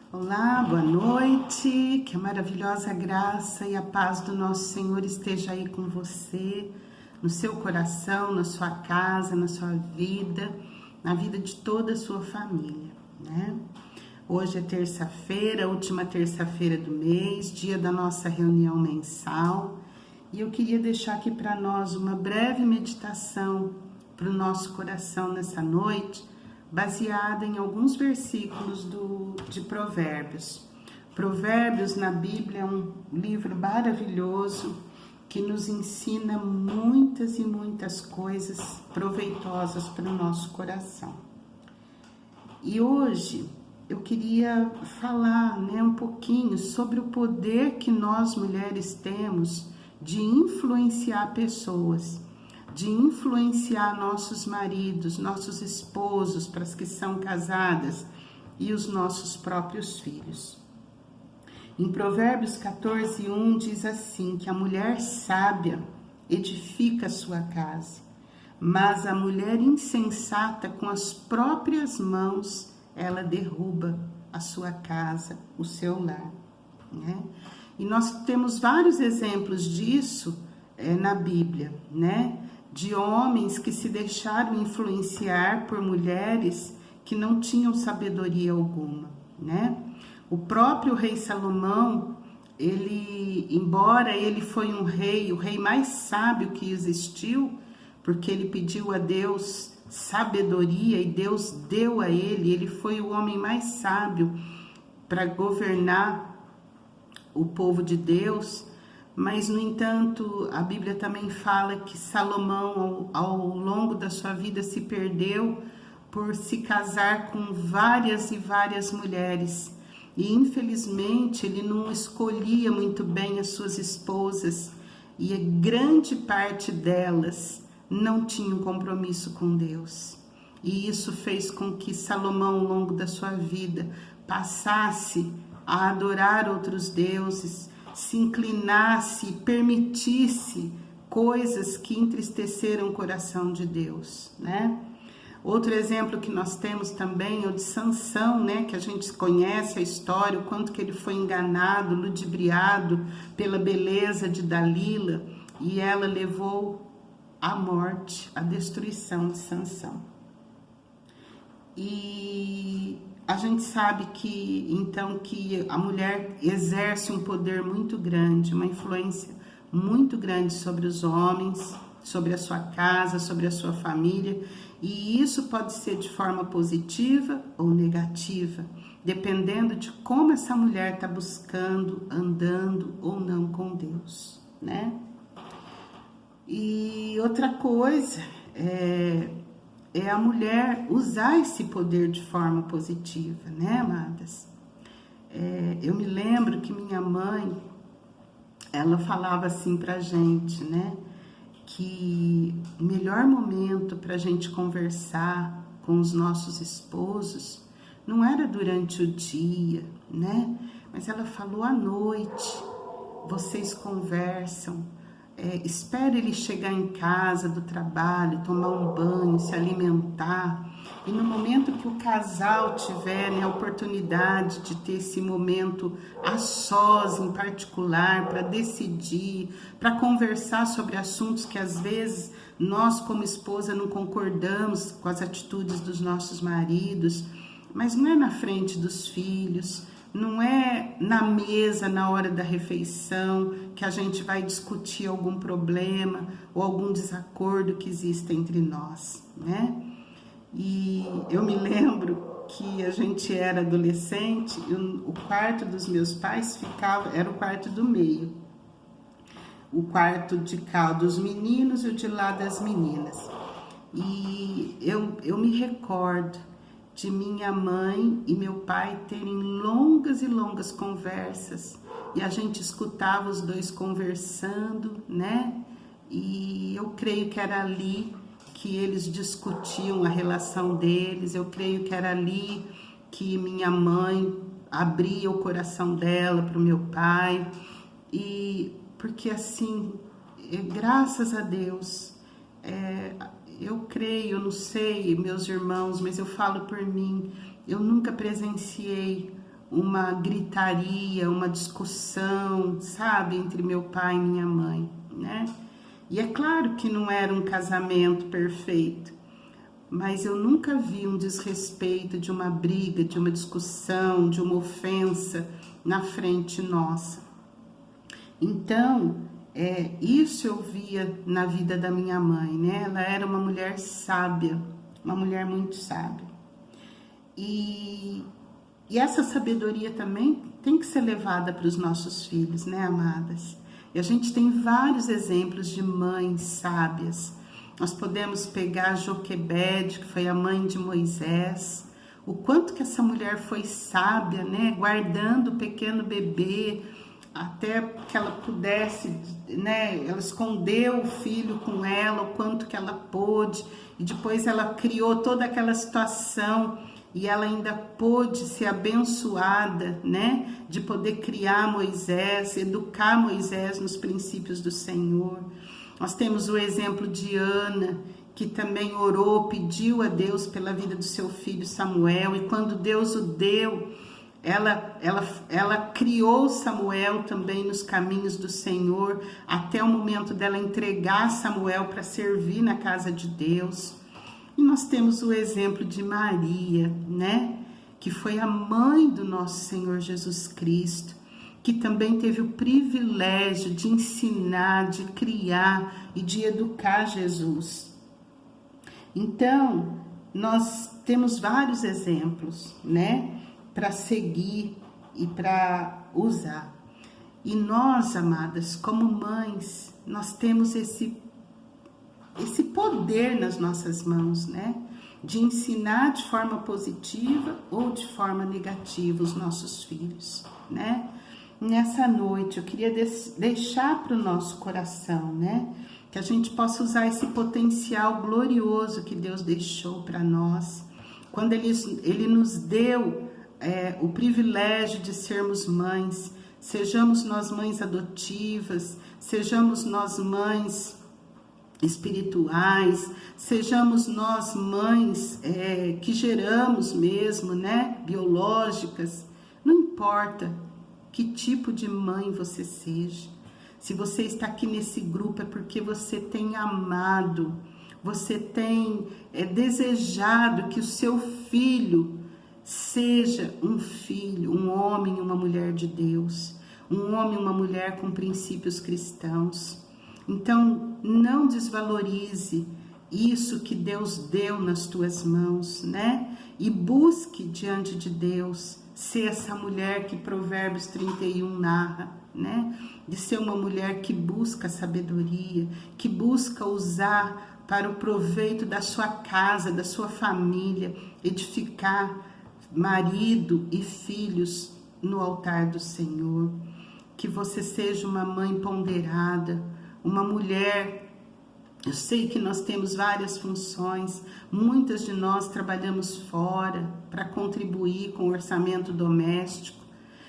Olá, boa noite, que a maravilhosa graça e a paz do nosso Senhor esteja aí com você, no seu coração, na sua casa, na sua vida, na vida de toda a sua família, né? Hoje é terça-feira, última terça-feira do mês, dia da nossa reunião mensal, e eu queria deixar aqui para nós uma breve meditação para o nosso coração nessa noite, baseada em alguns versículos de Provérbios. Provérbios na Bíblia é um livro maravilhoso que nos ensina muitas e muitas coisas proveitosas para o nosso coração. E hoje eu queria falar, um pouquinho sobre o poder que nós mulheres temos de influenciar pessoas, de influenciar nossos maridos, nossos esposos, para as que são casadas e os nossos próprios filhos. Em Provérbios 14:1 diz assim, que a mulher sábia edifica a sua casa, mas a mulher insensata com as próprias mãos, ela derruba a sua casa, o seu lar, né? E nós temos vários exemplos disso na Bíblia, né? De homens que se deixaram influenciar por mulheres que não tinham sabedoria alguma, né? O próprio rei Salomão, embora ele foi o rei mais sábio que existiu, porque ele pediu a Deus sabedoria e Deus deu a ele foi o homem mais sábio para governar o povo de Deus. Mas, no entanto, a Bíblia também fala que Salomão, ao longo da sua vida, se perdeu por se casar com várias e várias mulheres. E, infelizmente, ele não escolhia muito bem as suas esposas. E a grande parte delas não tinha um compromisso com Deus. E isso fez com que Salomão, ao longo da sua vida, passasse a adorar outros deuses, se inclinasse, permitisse coisas que entristeceram o coração de Deus, né? Outro exemplo que nós temos também é o de Sansão, né? Que a gente conhece a história, o quanto que ele foi enganado, ludibriado pela beleza de Dalila, e ela levou à morte, à destruição de Sansão. E a gente sabe que a mulher exerce um poder muito grande, uma influência muito grande sobre os homens, sobre a sua casa, sobre a sua família, e isso pode ser de forma positiva ou negativa, dependendo de como essa mulher está buscando, andando ou não com Deus, né? E outra coisa é a mulher usar esse poder de forma positiva, né, amadas? Eu me lembro que minha mãe, ela falava assim pra gente, né, que o melhor momento pra gente conversar com os nossos esposos não era durante o dia, né, mas ela falou à noite, vocês conversam. Espere ele chegar em casa do trabalho, tomar um banho, se alimentar. E no momento que o casal tiver a oportunidade de ter esse momento a sós, em particular, para decidir, para conversar sobre assuntos que às vezes nós como esposa não concordamos com as atitudes dos nossos maridos, mas não é na frente dos filhos, não é na mesa, na hora da refeição, que a gente vai discutir algum problema ou algum desacordo que exista entre nós, né? E eu me lembro que a gente era adolescente, o quarto dos meus pais era o quarto do meio. O quarto de cá dos meninos e o de lá das meninas. E eu me recordo de minha mãe e meu pai terem longas e longas conversas, e a gente escutava os dois conversando, né? E eu creio que era ali que eles discutiam a relação deles, eu creio que era ali que minha mãe abria o coração dela para o meu pai, e porque assim, graças a Deus, eu creio, não sei, meus irmãos, mas eu falo por mim, eu nunca presenciei uma gritaria, uma discussão, sabe, entre meu pai e minha mãe, né? E é claro que não era um casamento perfeito, mas eu nunca vi um desrespeito, de uma briga, de uma discussão, de uma ofensa na frente nossa. Então, isso eu via na vida da minha mãe, né? Ela era uma mulher sábia, uma mulher muito sábia. E essa sabedoria também tem que ser levada para os nossos filhos, né, amadas? E a gente tem vários exemplos de mães sábias. Nós podemos pegar Joquebede, que foi a mãe de Moisés. O quanto que essa mulher foi sábia, né? Guardando o pequeno bebê, até que ela pudesse, né? Ela escondeu o filho com ela, o quanto que ela pôde. E depois ela criou toda aquela situação. E ela ainda pôde ser abençoada, né? De poder criar Moisés, educar Moisés nos princípios do Senhor. Nós temos o exemplo de Ana, que também orou, pediu a Deus pela vida do seu filho Samuel. E quando Deus o deu, ela criou Samuel também nos caminhos do Senhor, até o momento dela entregar Samuel para servir na casa de Deus. E nós temos o exemplo de Maria, né? Que foi a mãe do nosso Senhor Jesus Cristo, que também teve o privilégio de ensinar, de criar e de educar Jesus. Então, nós temos vários exemplos, né? Para seguir e para usar. E nós, amadas, como mães, nós temos esse poder nas nossas mãos, né? De ensinar de forma positiva ou de forma negativa os nossos filhos, né? Nessa noite eu queria deixar para o nosso coração, né? Que a gente possa usar esse potencial glorioso que Deus deixou para nós. Quando Ele nos deu o privilégio de sermos mães, sejamos nós mães adotivas, sejamos nós mães espirituais, sejamos nós mães que geramos mesmo, né, biológicas, não importa que tipo de mãe você seja. Se você está aqui nesse grupo é porque você tem amado, você tem desejado que o seu filho seja um filho, um homem e uma mulher de Deus, um homem e uma mulher com princípios cristãos. Então, não desvalorize isso que Deus deu nas tuas mãos, né? E busque diante de Deus ser essa mulher que Provérbios 31 narra, né? De ser uma mulher que busca sabedoria, que busca usar para o proveito da sua casa, da sua família, edificar marido e filhos no altar do Senhor. Que você seja uma mãe ponderada, uma mulher. Eu sei que nós temos várias funções, muitas de nós trabalhamos fora para contribuir com o orçamento doméstico.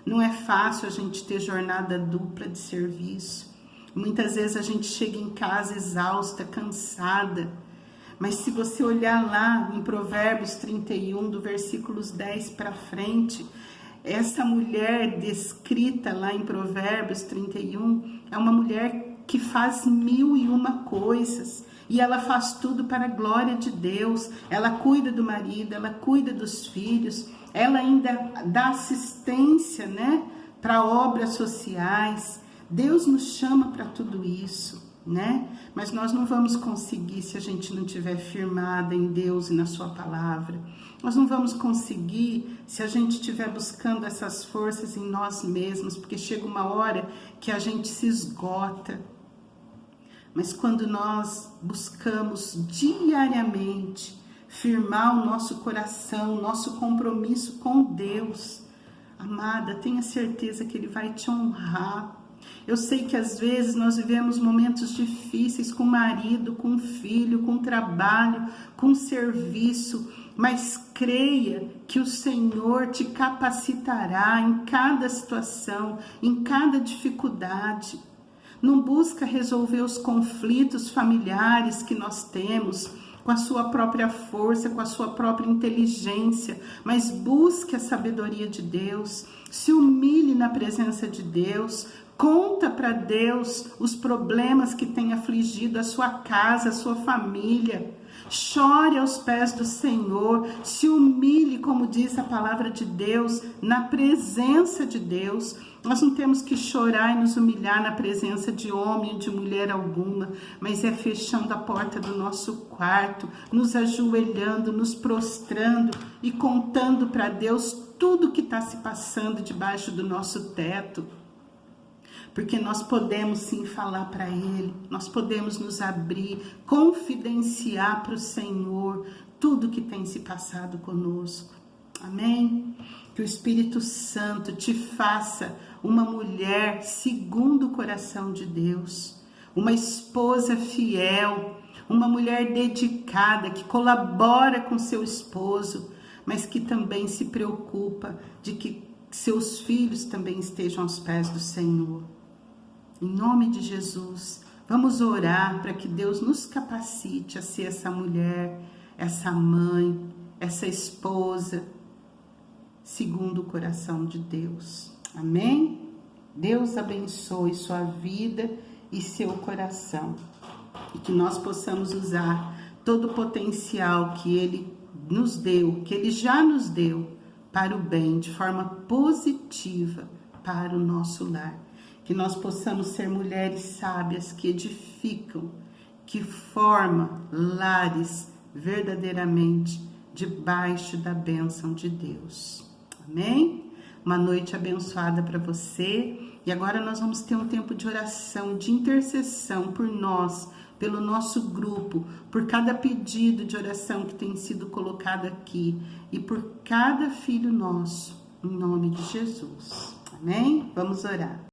Não é fácil a gente ter jornada dupla de serviço. Muitas vezes a gente chega em casa exausta, cansada. Mas se você olhar lá em Provérbios 31, do versículos 10 para frente, essa mulher descrita lá em Provérbios 31 é uma mulher que faz 1001 coisas, e ela faz tudo para a glória de Deus. Ela cuida do marido, ela cuida dos filhos, ela ainda dá assistência, né, para obras sociais. Deus nos chama para tudo isso, né? Mas nós não vamos conseguir se a gente não estiver firmada em Deus e na sua palavra. Nós não vamos conseguir se a gente estiver buscando essas forças em nós mesmos, porque chega uma hora que a gente se esgota. Mas quando nós buscamos diariamente firmar o nosso coração, o nosso compromisso com Deus, amada, tenha certeza que Ele vai te honrar. Eu sei que às vezes nós vivemos momentos difíceis com o marido, com o filho, com o trabalho, com o serviço, mas creia que o Senhor te capacitará em cada situação, em cada dificuldade. Não busca resolver os conflitos familiares que nós temos com a sua própria força, com a sua própria inteligência, mas busque a sabedoria de Deus, se humilhe na presença de Deus, conta para Deus os problemas que tem afligido a sua casa, a sua família. Chore aos pés do Senhor, se humilhe, como diz a palavra de Deus, na presença de Deus. Nós não temos que chorar e nos humilhar na presença de homem ou de mulher alguma, mas é fechando a porta do nosso quarto, nos ajoelhando, nos prostrando e contando para Deus tudo que está se passando debaixo do nosso teto. Porque nós podemos sim falar para Ele, nós podemos nos abrir, confidenciar para o Senhor tudo que tem se passado conosco. Amém? Que o Espírito Santo te faça uma mulher segundo o coração de Deus, uma esposa fiel, uma mulher dedicada, que colabora com seu esposo, mas que também se preocupa de que seus filhos também estejam aos pés do Senhor. Em nome de Jesus, vamos orar para que Deus nos capacite a ser essa mulher, essa mãe, essa esposa, segundo o coração de Deus. Amém? Deus abençoe sua vida e seu coração. E que nós possamos usar todo o potencial que Ele nos deu, que Ele já nos deu, para o bem, de forma positiva para o nosso lar. Que nós possamos ser mulheres sábias que edificam, que formam lares verdadeiramente debaixo da bênção de Deus. Amém? Uma noite abençoada para você. E agora nós vamos ter um tempo de oração, de intercessão por nós, pelo nosso grupo, por cada pedido de oração que tem sido colocado aqui e por cada filho nosso, em nome de Jesus. Amém? Vamos orar.